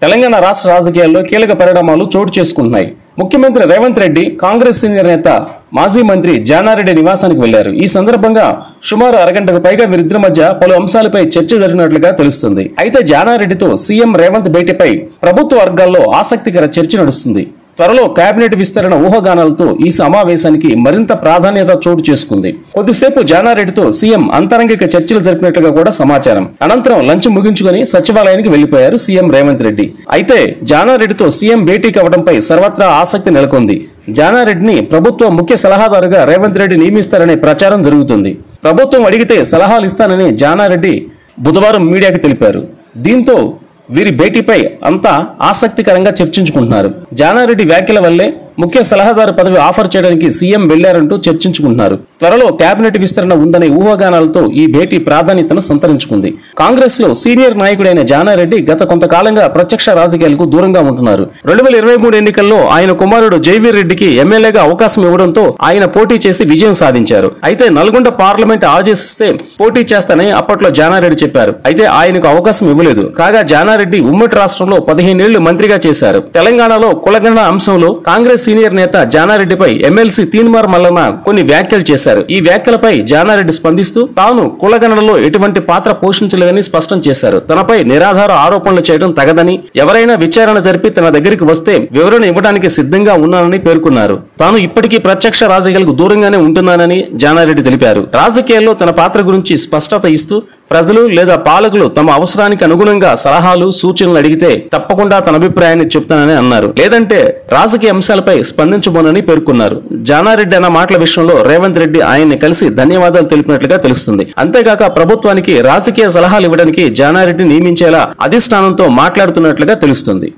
తెలంగాణ రాష్ట్ర రాజకీయాల్లో కీలక పరిణామాలు చోటు చేసుకుంటున్నాయి. ముఖ్యమంత్రి రేవంత్ రెడ్డి కాంగ్రెస్ సీనియర్ నేత మాజీ మంత్రి జానారెడ్డి నివాసానికి వెళ్లారు. ఈ సందర్భంగా సుమారు అరగంటకు పైగా వీరిద్దరి మధ్య పలు అంశాలపై చర్చ జరిగినట్లుగా తెలుస్తుంది. అయితే జానారెడ్డితో సీఎం రేవంత్ భేటీపై ప్రభుత్వ వర్గాల్లో ఆసక్తికర చర్చ నడుస్తుంది. త్వరలో కేబినెట్ విస్తరణ ఊహాగానాలతో ఈ సమావేశానికి మరింత ప్రాధాన్యత చోటు చేసుకుంది. కొద్దిసేపు జానారెడ్డితో సీఎం అంతరంగిక చర్చలు జరిపినట్లుగా కూడా సమాచారం. అనంతరం లంచ్ ముగించుకుని సచివాలయానికి వెళ్లిపోయారు సీఎం రేవంత్ రెడ్డి. అయితే జానారెడ్డితో సీఎం భేటీ కావడంపై సర్వత్రా ఆసక్తి నెలకొంది. జానారెడ్డిని ప్రభుత్వ ముఖ్య సలహాదారుగా రేవంత్ రెడ్డి నియమిస్తారనే ప్రచారం జరుగుతుంది. ప్రభుత్వం అడిగితే సలహాలు ఇస్తానని జానారెడ్డి బుధవారం మీడియాకు తెలిపారు. దీంతో వీరి భేటీపై అంతా ఆసక్తికరంగా చర్చించుకుంటున్నారు. జానారెడ్డి వ్యాఖ్యల వల్లే ముఖ్య సలహాదారు పదవి ఆఫర్ చేయడానికి సీఎం వెళ్లారంటూ చర్చించుకుంటున్నారు. త్వరలో కేబినెట్ విస్తరణ ఉందనే ఊహాగానాలతో ఈ భేటీ ప్రాధాన్యతను సంతరించుకుంది. కాంగ్రెస్ లో సీనియర్ నాయకుడైన జానారెడ్డి గత కొంతకాలంగా ప్రత్యక్ష రాజకీయాలకు దూరంగా ఉంటున్నారు. 2023 ఎన్నికల్లో ఆయన కుమారుడు జైవీర్ రెడ్డికి ఎమ్మెల్యేగా అవకాశం ఇవ్వడంతో ఆయన పోటీ చేసి విజయం సాధించారు. అయితే నల్గొండ పార్లమెంట్ ఆదేశిస్తే పోటీ చేస్తానని అప్పట్లో జానారెడ్డి చెప్పారు. అయితే ఆయనకు అవకాశం ఇవ్వలేదు. కాగా జానారెడ్డి ఉమ్మడి రాష్ట్రంలో 15 ఏళ్లు మంత్రిగా చేశారు. తెలంగాణలో కులగణన అంశంలో కాంగ్రెస్ సీనియర్ నేత జానారెడ్డిపై ఎమ్మెల్సీ తీన్మార్ మల్లన్న కొన్ని వ్యాఖ్యలు చేశారు. ఈ వ్యాఖ్యలపై జానారెడ్డి స్పందిస్తూ తాను కులగణనలో ఎటువంటి పాత్ర పోషించలేదని స్పష్టం చేశారు. తనపై నిరాధార ఆరోపణలు చేయడం తగదని, ఎవరైనా విచారణ జరిపి తన దగ్గరికి వస్తే వివరణ ఇవ్వడానికి సిద్ధంగా ఉన్నానని పేర్కొన్నారు. తాను ఇప్పటికీ ప్రత్యక్ష రాజకీయాలకు దూరంగానే ఉంటున్నానని జానారెడ్డి తెలిపారు. రాజకీయాల్లో తన పాత్ర గురించి స్పష్టత ఇస్తూ ప్రజలు లేదా పాలకులు తమ అవసరానికి అనుగుణంగా సలహాలు సూచనలు అడిగితే తప్పకుండా తన అభిప్రాయాన్ని చెప్తానని అన్నారు. లేదంటే రాజకీయ అంశాలపై స్పందించబోనని పేర్కొన్నారు. జానారెడ్డి అన్న మాటల విషయంలో రేవంత్ రెడ్డి ఆయన్ని కలిసి ధన్యవాదాలు తెలిపినట్లుగా తెలుస్తుంది. అంతేగాక ప్రభుత్వానికి రాజకీయ సలహాలు ఇవ్వడానికి జానారెడ్డి నియమించేలా అధిష్టానంతో మాట్లాడుతున్నట్లుగా తెలుస్తుంది.